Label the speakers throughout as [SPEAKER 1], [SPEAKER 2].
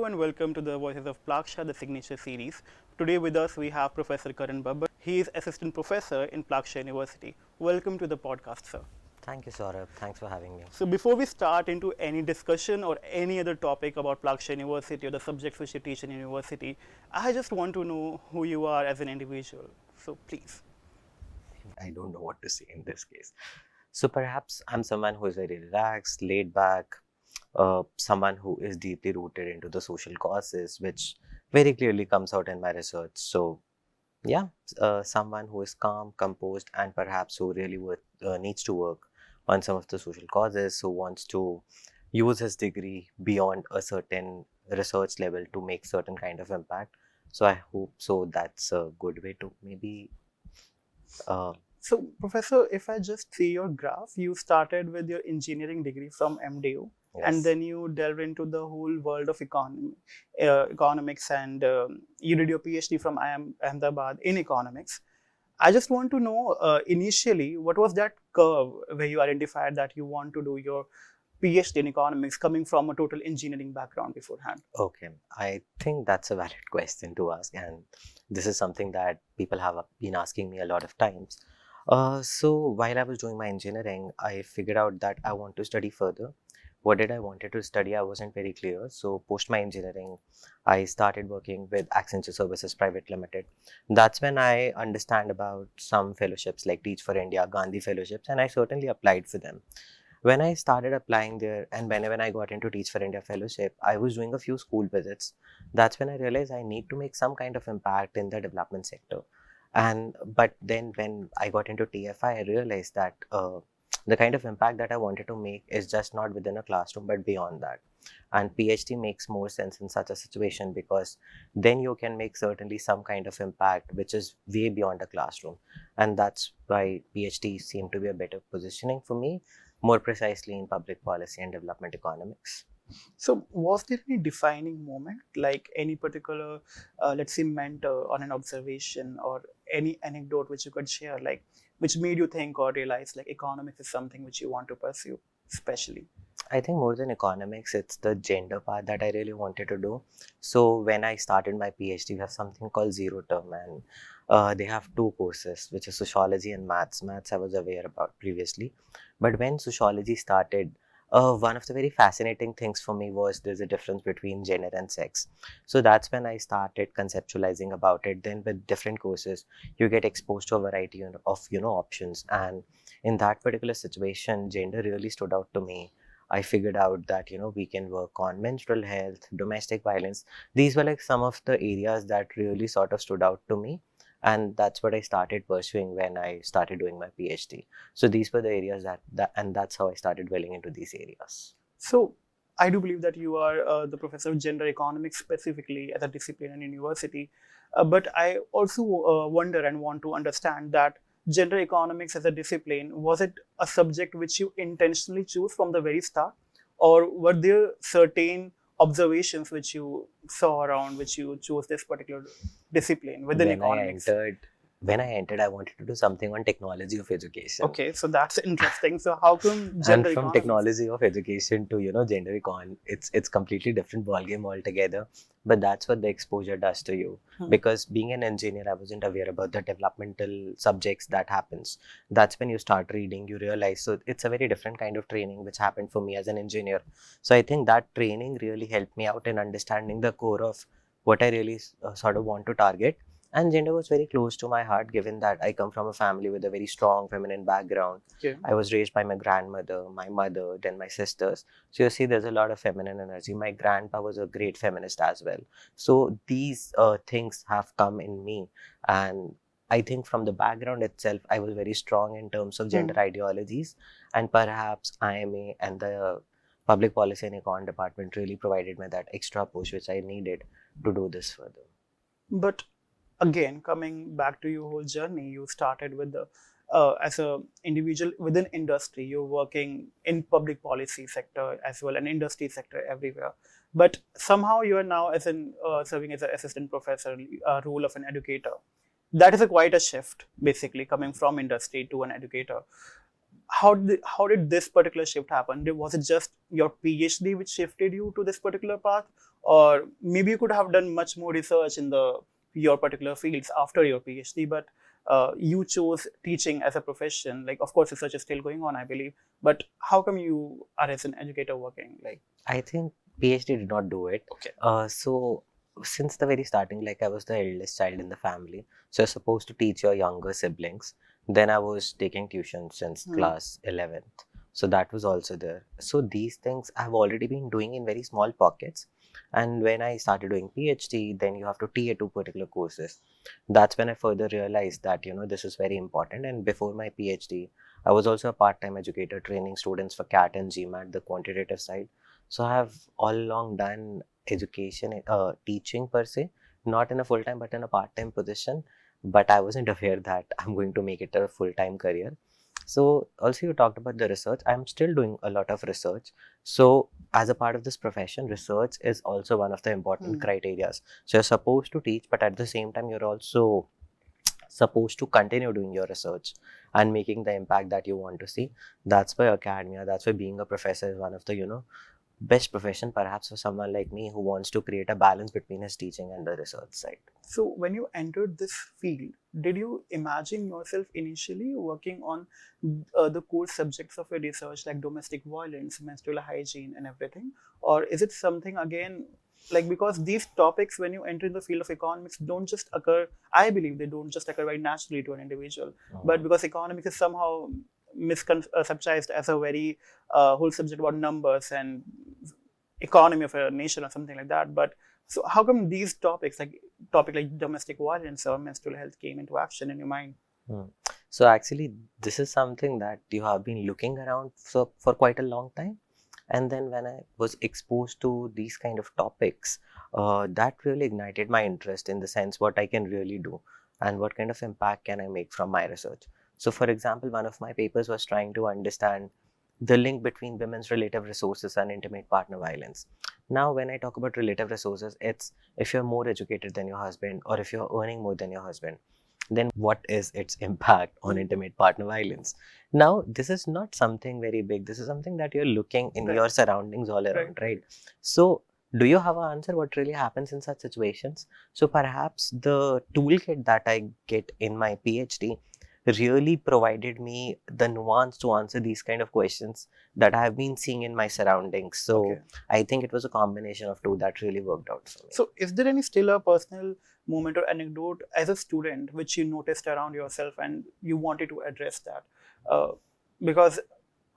[SPEAKER 1] and welcome to the Voices of Plaksha, the signature series. Today with us we have Professor Karan Babbar. He is Assistant Professor in Plaksha University. Welcome to the podcast, sir.
[SPEAKER 2] Thank you, Saurabh. Thanks for having me.
[SPEAKER 1] So before we start into any discussion or any other topic about Plaksha University or the subjects which you teach in university, I just want to know who you are as an individual. So please.
[SPEAKER 2] I don't know what to say in this case. So perhaps I'm someone who is very relaxed, laid back, someone who is deeply rooted into the social causes, which very clearly comes out in my research. So yeah, someone who is calm, composed, and perhaps who really needs to work on some of the social causes, who wants to use his degree beyond a certain research level to make certain kind of impact. So I hope so that's a good way to maybe
[SPEAKER 1] So, Professor, if I just see your graph, you started with your engineering degree from MDU, and
[SPEAKER 2] yes.
[SPEAKER 1] then you delved into the whole world of economics, and you did your PhD from IIM Ahmedabad in economics. I just want to know, initially, what was that curve where you identified that you want to do your PhD in economics coming from a total engineering background beforehand?
[SPEAKER 2] Okay, I think that's a valid question to ask, and this is something that people have been asking me a lot of times. So while I was doing my engineering, I figured out that I want to study further. What did I wanted to study? I wasn't very clear. So post my engineering, I started working with Accenture Services Private Limited. That's when I understand about some fellowships like Teach for India, Gandhi fellowships, and I certainly applied for them. When I started applying there and when I got into Teach for India fellowship, I was doing a few school visits. That's when I realized I need to make some kind of impact in the development sector. But then when I got into TFI, I realized that the kind of impact that I wanted to make is just not within a classroom, but beyond that. And PhD makes more sense in such a situation because then you can make certainly some kind of impact which is way beyond a classroom. And that's why PhD seemed to be a better positioning for me, more precisely in public policy and development economics.
[SPEAKER 1] So, was there any defining moment, like any particular, let's say, mentor on an observation or any anecdote which you could share, like which made you think or realize like economics is something which you want to pursue, especially?
[SPEAKER 2] I think more than economics, it's the gender part that I really wanted to do. So when I started my PhD, we have something called zero term, and they have two courses, which is sociology and maths. Maths I was aware about previously, but when sociology started, one of the very fascinating things for me was there's a difference between gender and sex. So that's when I started conceptualizing about it. Then with different courses, you get exposed to a variety of options, and in that particular situation, gender really stood out to me. I figured out that we can work on menstrual health, domestic violence. These were like some of the areas that really sort of stood out to me, and that's what I started pursuing when I started doing my PhD. So these were the areas and that's how I started dwelling into these areas.
[SPEAKER 1] So, I do believe that you are the professor of gender economics specifically as a discipline in university, but I also wonder and want to understand that gender economics as a discipline, was it a subject which you intentionally choose from the very start, or were there certain observations which you saw around which you chose this particular discipline within
[SPEAKER 2] When I
[SPEAKER 1] economics?
[SPEAKER 2] entered, I wanted to do something on technology of education.
[SPEAKER 1] Okay, so that's interesting. So how come
[SPEAKER 2] And
[SPEAKER 1] gender
[SPEAKER 2] from
[SPEAKER 1] economics?
[SPEAKER 2] technology of education to gender econ, it's completely different ballgame altogether. But that's what the exposure does to you. Because being an engineer, I wasn't aware about the developmental subjects that happens. That's when you start reading, you realize. So it's a very different kind of training which happened for me as an engineer. So I think that training really helped me out in understanding the core of what I really sort of want to target. And gender was very close to my heart, given that I come from a family with a very strong feminine background.
[SPEAKER 1] Okay.
[SPEAKER 2] I was raised by my grandmother, my mother, then my sisters. So you see, there's a lot of feminine energy. My grandpa was a great feminist as well. So these things have come in me. And I think from the background itself, I was very strong in terms of gender ideologies. And perhaps IMA and the public policy and econ department really provided me that extra push which I needed to do this further.
[SPEAKER 1] But again, coming back to your whole journey, you started with the as a individual within industry. You're working in public policy sector as well, and industry sector everywhere. But somehow you are now as an serving as an assistant professor, role of an educator. That is quite a shift, basically coming from industry to an educator. How did this particular shift happen? Was it just your PhD which shifted you to this particular path, or maybe you could have done much more research in your particular fields after your PhD, but you chose teaching as a profession. Like, of course, research is still going on, I believe, but how come you are as an educator working? Like,
[SPEAKER 2] I think PhD did not do it.
[SPEAKER 1] okay.
[SPEAKER 2] So since the very starting, like I was the eldest child in the family, so you're supposed to teach your younger siblings. Then I was taking tuition since class 11th. So that was also there. So these things I've already been doing in very small pockets. And when I started doing PhD, then you have to TA two particular courses. That's when I further realized that, this is very important. And before my PhD, I was also a part-time educator training students for CAT and GMAT, the quantitative side. So I have all along done education, teaching per se, not in a full time but in a part time position. But I wasn't aware that I'm going to make it a full time career. So also you talked about the research. I'm still doing a lot of research. So as a part of this profession, research is also one of the important criteria. So you're supposed to teach, but at the same time you're also supposed to continue doing your research and making the impact that you want to see. That's why academia, that's why being a professor is one of the best profession perhaps for someone like me who wants to create a balance between his teaching and the research side.
[SPEAKER 1] So when you entered this field, did you imagine yourself initially working on the core subjects of your research, like domestic violence, menstrual hygiene, and everything? Or is it something again, like, because these topics, when you enter in the field of economics, don't just occur, I believe they don't just occur very naturally to an individual, but because economics is somehow misconceptualized as a very whole subject about numbers and economy of a nation or something like that. But so how come these topics, like topic like domestic violence or menstrual health, came into action in your mind?
[SPEAKER 2] So actually, this is something that you have been looking around for quite a long time. And then when I was exposed to these kind of topics, that really ignited my interest in the sense what I can really do and what kind of impact can I make from my research. So for example, one of my papers was trying to understand the link between women's relative resources and intimate partner violence. Now, when I talk about relative resources, it's if you're more educated than your husband or if you're earning more than your husband, then what is its impact on intimate partner violence? Now, this is not something very big. This is something that you're looking in your surroundings all around, right? So, do you have an answer what really happens in such situations? So, perhaps the toolkit that I get in my PhD really provided me the nuance to answer these kind of questions that I have been seeing in my surroundings. So I think it was a combination of two that really worked out for me.
[SPEAKER 1] So is there any still a personal moment or anecdote as a student which you noticed around yourself and you wanted to address that? Because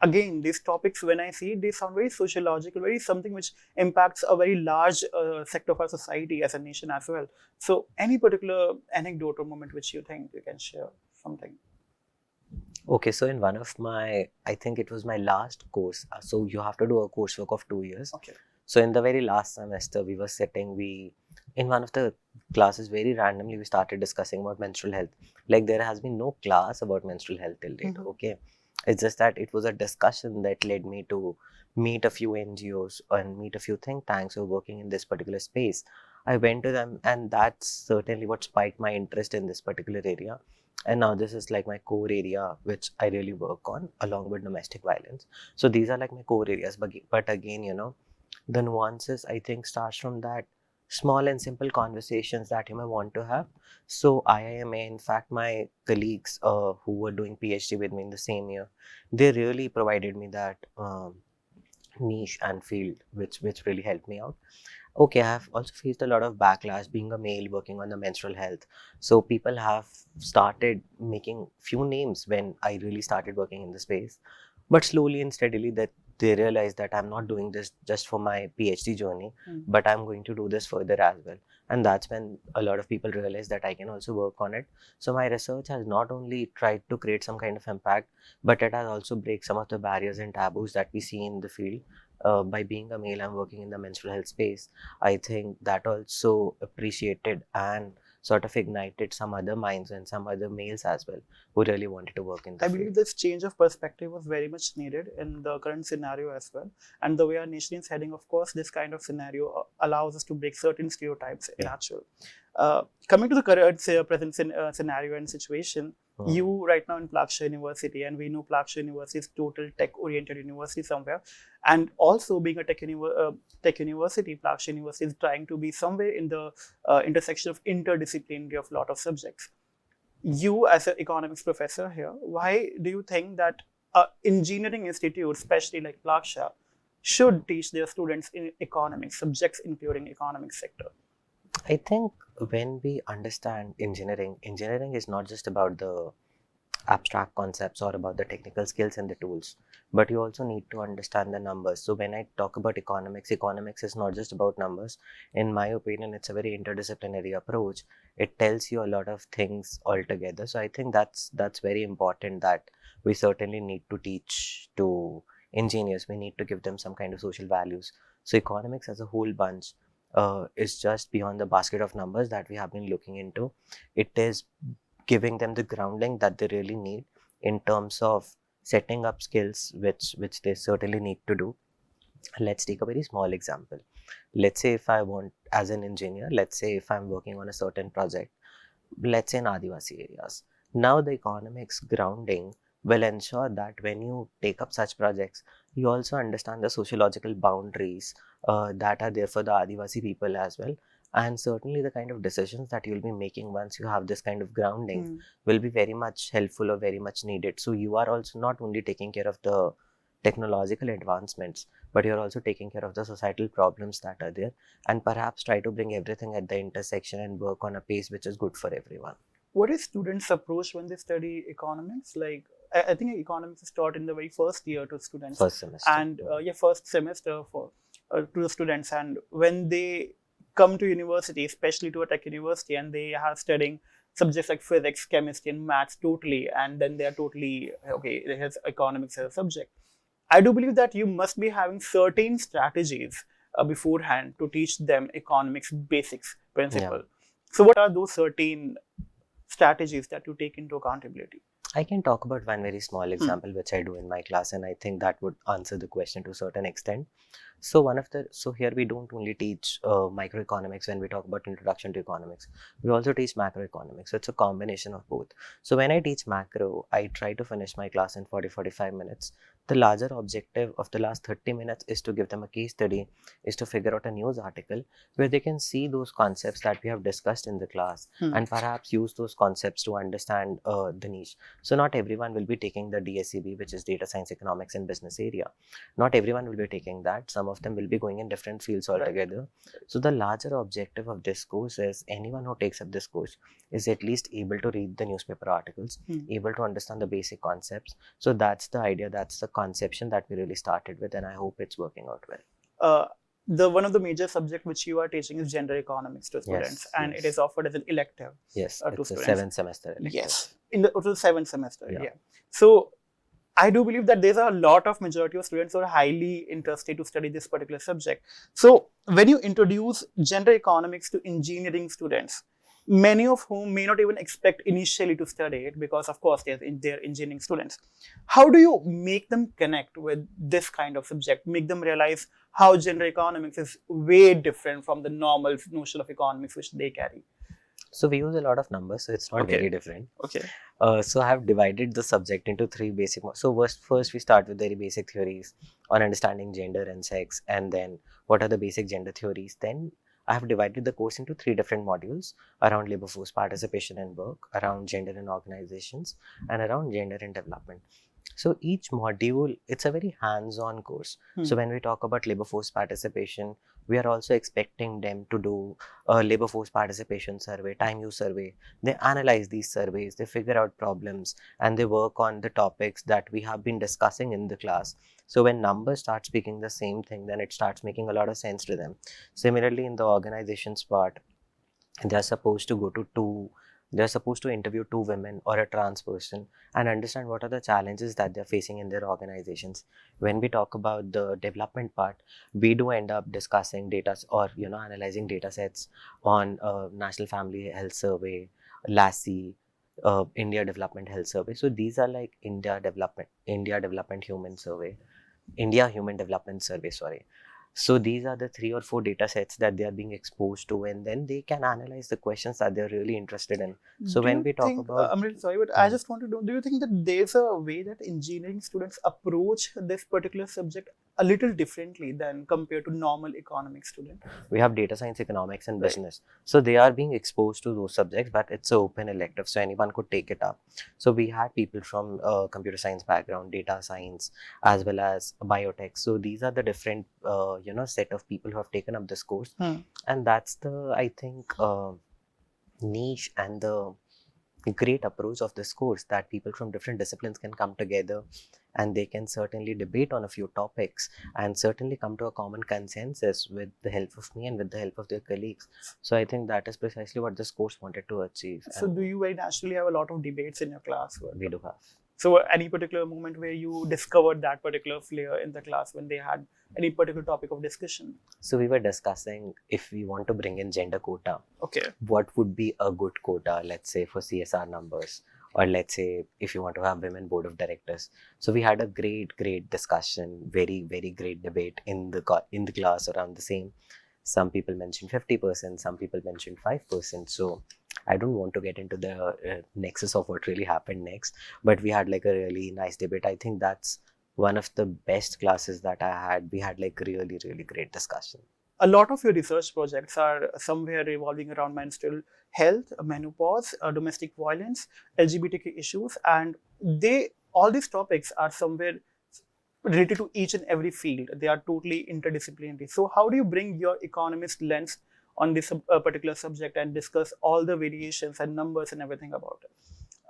[SPEAKER 1] again, these topics, when I see, they sound very sociological, very something which impacts a very large sector of our society as a nation as well. So any particular anecdote or moment which you think you can share? Something.
[SPEAKER 2] Okay, so in one of my, I think it was my last course. So you have to do a coursework of 2 years.
[SPEAKER 1] Okay.
[SPEAKER 2] So in the very last semester, we were sitting, in one of the classes, very randomly, we started discussing about menstrual health. Like there has been no class about menstrual health till date, okay? It's just that it was a discussion that led me to meet a few NGOs and meet a few think tanks who are working in this particular space. I went to them and that's certainly what spiked my interest in this particular area. And now this is like my core area, which I really work on along with domestic violence. So these are like my core areas. But again, the nuances I think starts from that small and simple conversations that you may want to have. So IIMA, in fact, my colleagues who were doing PhD with me in the same year, they really provided me that niche and field, which really helped me out. Okay, I have also faced a lot of backlash being a male working on the menstrual health. So people have started making few names when I really started working in the space. But slowly and steadily that they realized that I'm not doing this just for my PhD journey, but I'm going to do this further as well. And that's when a lot of people realize that I can also work on it. So my research has not only tried to create some kind of impact, but it has also break some of the barriers and taboos that we see in the field. By being a male, I'm working in the menstrual health space. I think that also appreciated and sort of ignited some other minds and some other males as well who really wanted to work in the
[SPEAKER 1] I
[SPEAKER 2] field.
[SPEAKER 1] believe this change of perspective was very much needed in the current scenario as well. And the way our nation is heading, of course, this kind of scenario allows us to break certain stereotypes in actual. Coming to the current present scenario and situation, You right now in Plaksha University, and we know Plaksha University is total tech-oriented university somewhere, and also being a tech university, Plaksha University is trying to be somewhere in the intersection of interdisciplinary of a lot of subjects. You as an economics professor here, why do you think that engineering institute, especially like Plaksha, should teach their students in economics, subjects including economic sector?
[SPEAKER 2] I think when we understand engineering, engineering is not just about the abstract concepts or about the technical skills and the tools, but you also need to understand the numbers. So when I talk about economics, economics is not just about numbers. In my opinion, it's a very interdisciplinary approach. It tells you a lot of things altogether. So I think that's very important, that we certainly need to teach to engineers. We need to give them some kind of social values. So economics as a whole bunch is just beyond the basket of numbers that we have been looking into. It is giving them the grounding that they really need in terms of setting up skills which they certainly need to do. Let's take a very small example. Let's say if I want, as an engineer, let's say if I'm working on a certain project, let's say in Adivasi areas. Now the economics grounding will ensure that when you take up such projects, you also understand the sociological boundaries that are there for the Adivasi people as well. And certainly the kind of decisions that you'll be making once you have this kind of grounding will be very much helpful or very much needed. So you are also not only taking care of the technological advancements, but you're also taking care of the societal problems that are there, and perhaps try to bring everything at the intersection and work on a pace which is good for everyone.
[SPEAKER 1] What is students' approach when they study economics? Like, I think economics is taught in the very first year to students,
[SPEAKER 2] First semester.
[SPEAKER 1] and first semester for to the students. And when they come to university, especially to a tech university, and they are studying subjects like physics, chemistry, and maths totally, and then they are totally okay. Here's economics as a subject. I do believe that you must be having certain strategies beforehand to teach them economics basics principle.
[SPEAKER 2] Yeah.
[SPEAKER 1] So, what are those certain strategies that you take into accountability?
[SPEAKER 2] I can talk about one very small example which I do in my class, and I think that would answer the question to a certain extent. So here we don't only teach microeconomics when we talk about introduction to economics. We also teach macroeconomics. So it's a combination of both. So when I teach macro, I try to finish my class in 40-45 minutes. The larger objective of the last 30 minutes is to give them a case study, is to figure out a news article where they can see those concepts that we have discussed in the class and perhaps use those concepts to understand the niche. So not everyone will be taking the DSEB, which is Data Science, Economics and Business area. Not everyone will be taking that. Some of them will be going in different fields altogether. Right. So the larger objective of this course is anyone who takes up this course is at least able to read the newspaper articles, able to understand the basic concepts. So that's the idea, that's the conception that we really started with, and I hope it's working out well.
[SPEAKER 1] The one of the major subject which you are teaching is gender economics to students, and it is offered as an elective.
[SPEAKER 2] Yes,
[SPEAKER 1] to
[SPEAKER 2] it's
[SPEAKER 1] students.
[SPEAKER 2] A 7th-semester elective.
[SPEAKER 1] Yes, in the 7th semester. Yeah. So I do believe that there's a lot of majority of students who are highly interested to study this particular subject. So when you introduce gender economics to engineering students, many of whom may not even expect initially to study it because, of course, they're engineering students. How do you make them connect with this kind of subject, make them realize how gender economics is way different from the normal notion of economics which they carry?
[SPEAKER 2] So we use a lot of numbers, so it's not very different.
[SPEAKER 1] Okay.
[SPEAKER 2] So I have divided the subject into 3 basic. So first we start with very basic theories on understanding gender and sex, and then what are the basic gender theories. Then I have divided the course into 3 different modules around labor force participation and work, around gender in organizations, and around gender in development. So each module, it's a very hands-on course. So when we talk about labor force participation, we are also expecting them to do a labor force participation survey, time use survey. They analyze these surveys, they figure out problems, and they work on the topics that we have been discussing in the class. So when numbers start speaking the same thing, then it starts making a lot of sense to them. Similarly, in the organizations part, they're supposed to interview 2 women or a trans person and understand what are the challenges that they're facing in their organizations. When we talk about the development part, we do end up discussing data or analyzing data sets on National Family Health Survey, LASI, India Development Health Survey. So these are like India Human Development Survey, sorry. So these are the 3 or 4 data sets that they are being exposed to, and then they can analyze the questions that they're really interested in. So
[SPEAKER 1] Do
[SPEAKER 2] when
[SPEAKER 1] you
[SPEAKER 2] we talk
[SPEAKER 1] think,
[SPEAKER 2] about,
[SPEAKER 1] I'm really sorry, but I just want to know, do you think that there's a way that engineering students approach this particular subject a little differently than compared to normal economic student?
[SPEAKER 2] we have data science, economics, and
[SPEAKER 1] Right.
[SPEAKER 2] business. So they are being exposed to those subjects, but it's an open elective, so anyone could take it up. So we had people from computer science background, data science, as well as biotech. So these are the different, set of people who have taken up this course,
[SPEAKER 1] Hmm.
[SPEAKER 2] and that's the, I think, niche and the great approach of this course, that people from different disciplines can come together and they can certainly debate on a few topics and certainly come to a common consensus with the help of me and with the help of their colleagues. So I think that is precisely what this course wanted to achieve,
[SPEAKER 1] So
[SPEAKER 2] and
[SPEAKER 1] do you very naturally have a lot of debates in your classwork?
[SPEAKER 2] we do have.
[SPEAKER 1] So any particular moment where you discovered that particular flair in the class when they had any particular topic of discussion?
[SPEAKER 2] So we were discussing if we want to bring in gender quota,
[SPEAKER 1] Okay.
[SPEAKER 2] what would be a good quota, let's say for CSR numbers, or let's say if you want to have women board of directors. So we had a great discussion, very great debate in the class around the same. Some people mentioned 50%, some people mentioned 5%. So I don't want to get into the nexus of what really happened next, but we had like a really nice debate. I think that's one of the best classes that I had. We had like really great discussion.
[SPEAKER 1] A lot of your research projects are somewhere revolving around menstrual health, menopause, domestic violence, LGBTQ issues, and they all these topics are somewhere related to each and every field. They are totally interdisciplinary. So how do you bring your economist lens on this particular subject and discuss all the variations and numbers and everything about it?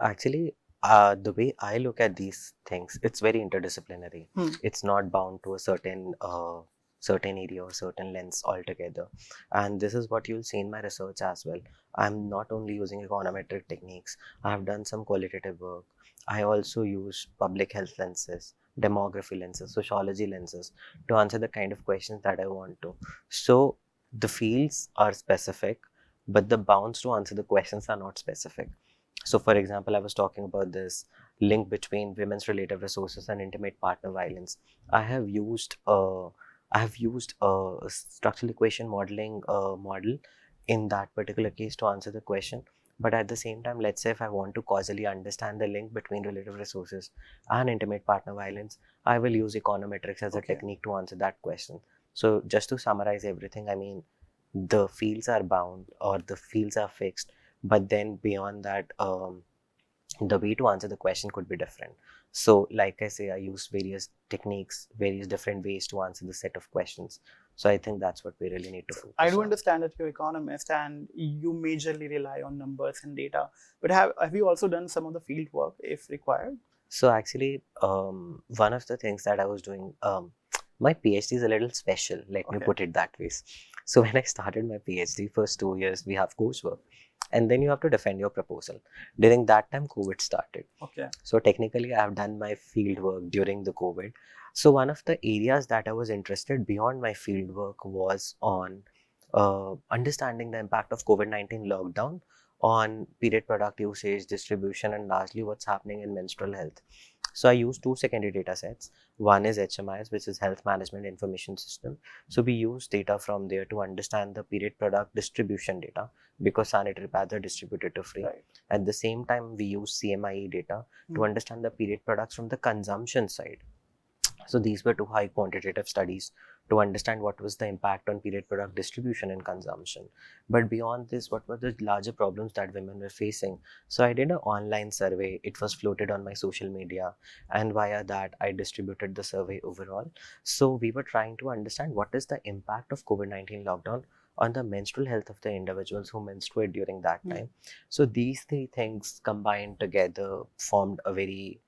[SPEAKER 2] Actually, the way I look at these things, it's very interdisciplinary.
[SPEAKER 1] Hmm.
[SPEAKER 2] It's not bound to a certain area or certain lens altogether. And this is what you'll see in my research as well. I'm not only using econometric techniques. I have done some qualitative work. I also use public health lenses, demography lenses, sociology lenses to answer the kind of questions that I want to. So the fields are specific, but the bounds to answer the questions are not specific. So, for example, I was talking about this link between women's relative resources and intimate partner violence. I have used a structural equation modeling model in that particular case to answer the question. But at the same time, let's say if I want to causally understand the link between relative resources and intimate partner violence, I will use econometrics as a technique to answer that question. So, just to summarize everything, I mean, the fields are bound or the fields are fixed, but then beyond that, the way to answer the question could be different. So like I say, I use various techniques, various different ways to answer the set of questions. So I think that's what we really need to focus
[SPEAKER 1] I do
[SPEAKER 2] on.
[SPEAKER 1] understand that you're an economist and you majorly rely on numbers and data, but have you also done some of the field work if required?
[SPEAKER 2] So actually, one of the things that I was doing, my PhD is a little special, let me
[SPEAKER 1] Okay.
[SPEAKER 2] put it that way. So when I started my PhD, first 2 years, we have coursework, and then you have to defend your proposal. During that time, COVID started.
[SPEAKER 1] Okay.
[SPEAKER 2] So technically, I have done my field work during the COVID. So one of the areas that I was interested beyond my field work was on understanding the impact of COVID-19 lockdown on period product usage, distribution, and largely what's happening in menstrual health. So I use 2 secondary data sets. One is HMIS, which is Health Management Information System. So we use data from there to understand the period product distribution data, because sanitary pads are distributed to free.
[SPEAKER 1] Right.
[SPEAKER 2] At the same time, we use CMIE data to understand the period products from the consumption side. So these were 2 high quantitative studies to understand what was the impact on period product distribution and consumption. But beyond this, what were the larger problems that women were facing? So I did an online survey. It was floated on my social media, and via that, I distributed the survey overall. So we were trying to understand what is the impact of COVID-19 lockdown on the menstrual health of the individuals who menstruate during that time. So these 3 things combined together formed a very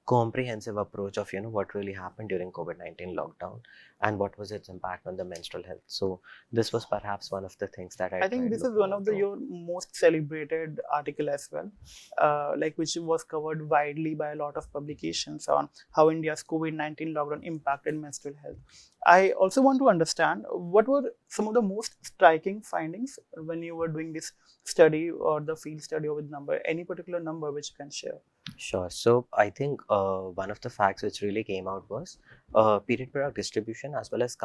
[SPEAKER 2] comprehensive approach of what really happened during COVID-19 lockdown and what was its impact on the menstrual health. So this was perhaps one of the things that I
[SPEAKER 1] I think
[SPEAKER 2] tried
[SPEAKER 1] this is
[SPEAKER 2] looking
[SPEAKER 1] one of
[SPEAKER 2] into.
[SPEAKER 1] your most celebrated article as well, like which was covered widely by a lot of publications on how India's COVID-19 lockdown impacted menstrual health. I also want to understand what were some of the most striking findings when you were doing this study or the field study with number, any particular number which you can share.
[SPEAKER 2] Sure. So I think one of the facts which really came out was period product distribution as well as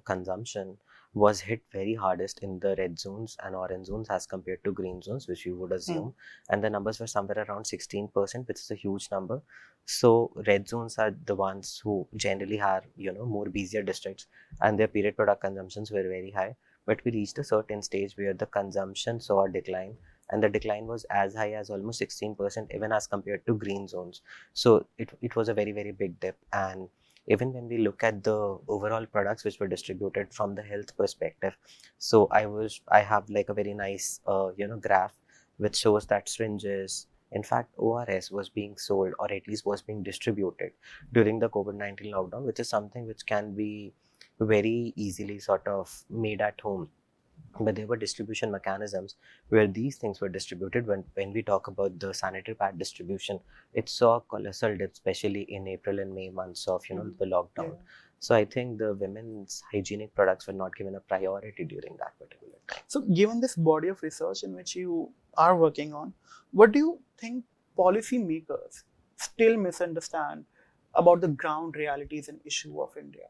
[SPEAKER 2] consumption was hit very hardest in the red zones and orange zones as compared to green zones, which you would
[SPEAKER 1] Hmm.
[SPEAKER 2] assume. And the numbers were somewhere around 16%, which is a huge number. So red zones are the ones who generally have, more busier districts, and their period product consumptions were very high. But we reached a certain stage where the consumption saw a decline, and the decline was as high as almost 16% even as compared to green zones. So it was a very, very big dip. And even when we look at the overall products which were distributed from the health perspective, so I have like a very nice graph which shows that syringes, in fact ORS, was being sold, or at least was being distributed during the COVID-19 lockdown, which is something which can be very easily sort of made at home. But there were distribution mechanisms where these things were distributed. When we talk about the sanitary pad distribution, it saw a colossal dip, especially in April and May months of
[SPEAKER 1] Hmm.
[SPEAKER 2] the
[SPEAKER 1] Yeah.
[SPEAKER 2] lockdown. So I think the women's hygienic products were not given a priority during that particular time.
[SPEAKER 1] So, given this body of research in which you are working on, what do you think policymakers still misunderstand about the ground realities and issue of India?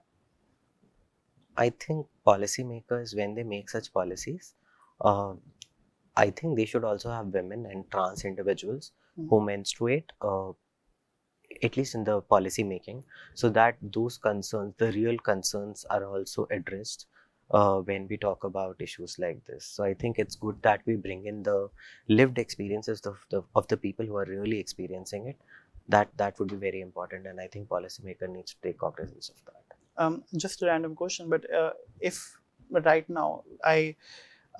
[SPEAKER 2] I think policymakers, when they make such policies, uh, I think they should also have women and trans individuals
[SPEAKER 1] Hmm.
[SPEAKER 2] who menstruate, at least in the policy making, so that those concerns, the real concerns, are also addressed when we talk about issues like this. So I think it's good that we bring in the lived experiences of the people who are really experiencing it. That would be very important, and I think policymaker needs to take cognizance of that.
[SPEAKER 1] Just a random question, but if right now I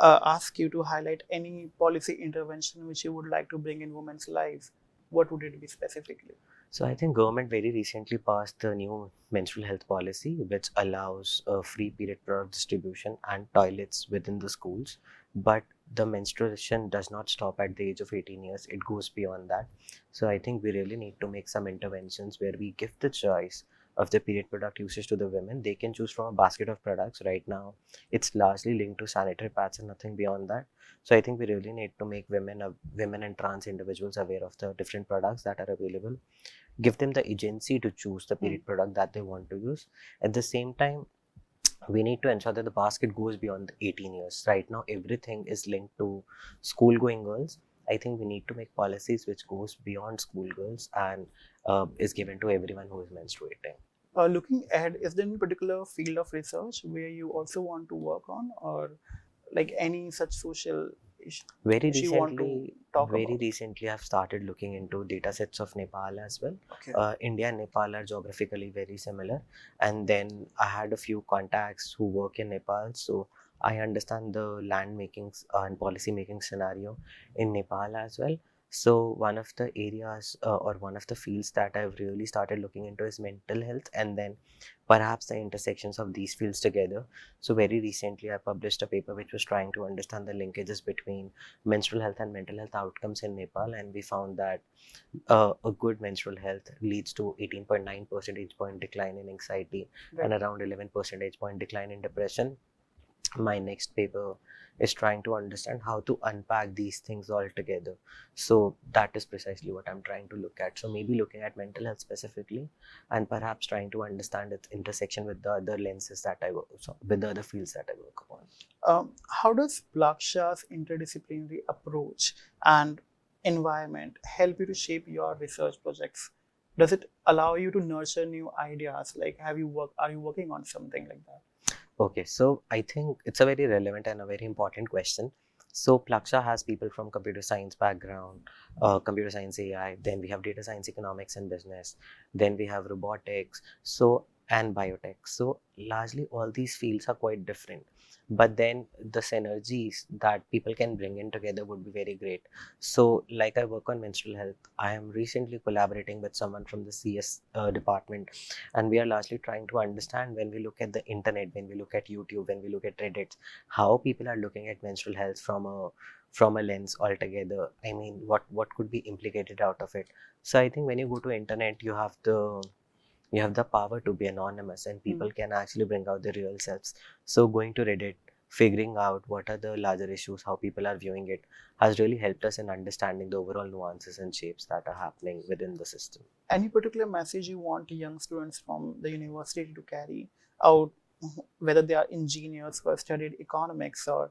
[SPEAKER 1] ask you to highlight any policy intervention which you would like to bring in women's lives, what would it be specifically?
[SPEAKER 2] So I think government very recently passed the new menstrual health policy, which allows free period product distribution and toilets within the schools. But the menstruation does not stop at the age of 18 years; it goes beyond that. So I think we really need to make some interventions where we give the choice of the period product usage to the women. They can choose from a basket of products. Right now, it's largely linked to sanitary pads and nothing beyond that. So I think we really need to make women and trans individuals aware of the different products that are available, give them the agency to choose the
[SPEAKER 1] Hmm.
[SPEAKER 2] period product that they want to use. At the same time, we need to ensure that the basket goes beyond the 18 years. Right now, everything is linked to school going girls. I think we need to make policies which goes beyond school girls and is given to everyone who is menstruating.
[SPEAKER 1] Looking ahead, is there any particular field of research where you also want to work on, or like any such social
[SPEAKER 2] Very
[SPEAKER 1] issue you want to
[SPEAKER 2] recently,
[SPEAKER 1] talk
[SPEAKER 2] very
[SPEAKER 1] about?
[SPEAKER 2] recently, I've started looking into data sets of Nepal as well.
[SPEAKER 1] Okay.
[SPEAKER 2] India and Nepal are geographically very similar, and then I had a few contacts who work in Nepal, so I understand the land making and policy making scenario in Nepal as well. So one of the areas or one of the fields that I've really started looking into is mental health, and then perhaps the intersections of these fields together. So very recently, I published a paper which was trying to understand the linkages between menstrual health and mental health outcomes in Nepal, and we found that a good menstrual health leads to 18.9 percentage point decline in anxiety
[SPEAKER 1] Right.
[SPEAKER 2] and around 11 percentage point decline in depression. My next paper is trying to understand how to unpack these things all together. So that is precisely what I'm trying to look at. So maybe looking at mental health specifically, and perhaps trying to understand its intersection with the other lenses that I work, so with the other fields that I work upon.
[SPEAKER 1] How does Plaksha's interdisciplinary approach and environment help you to shape your research projects? Does it allow you to nurture new ideas? Like, are you working on something like that?
[SPEAKER 2] Okay, so I think it's a very relevant and a very important question. So Plaksha has people from computer science background, computer science AI, then we have data science, economics and business, then we have robotics, so and biotech. So largely all these fields are quite different. But then the synergies that people can bring in together would be very great. So like I work on menstrual health, I am recently collaborating with someone from the CS department, and we are largely trying to understand, when we look at the internet, when we look at YouTube, when we look at Reddit, how people are looking at menstrual health from a lens altogether. I mean, what could be implicated out of it. So I think when you go to internet, you have the power to be anonymous, and
[SPEAKER 1] Hmm.
[SPEAKER 2] people can actually bring out their real selves. So going to Reddit, figuring out what are the larger issues, how people are viewing it, has really helped us in understanding the overall nuances and shapes that are happening within the system.
[SPEAKER 1] Any particular message you want young students from the university to carry out, whether they are engineers who have studied economics or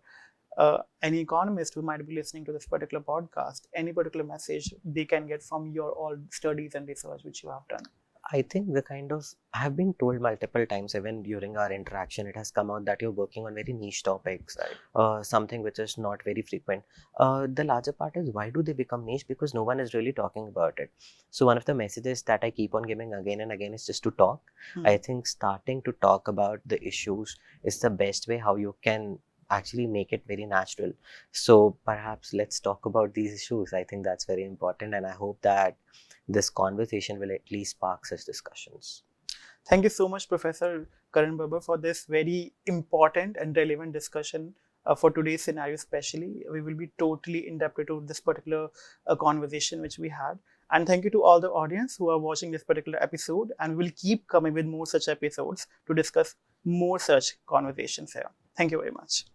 [SPEAKER 1] any economist who might be listening to this particular podcast, any particular message they can get from your all studies and research which you have done?
[SPEAKER 2] I think I have been told multiple times, even during our interaction, it has come out that you're working on very niche topics,
[SPEAKER 1] Right.
[SPEAKER 2] something which is not very frequent. The larger part is, why do they become niche? Because no one is really talking about it. So one of the messages that I keep on giving again and again is just to talk. I think starting to talk about the issues is the best way how you can actually make it very natural. So perhaps let's talk about these issues. I think that's very important, and I hope that this conversation will at least spark such discussions.
[SPEAKER 1] Thank you so much, Professor Karan Babbar, for this very important and relevant discussion for today's scenario, especially. We will be totally indebted to this particular conversation which we had. And thank you to all the audience who are watching this particular episode. And we'll keep coming with more such episodes to discuss more such conversations here. Thank you very much.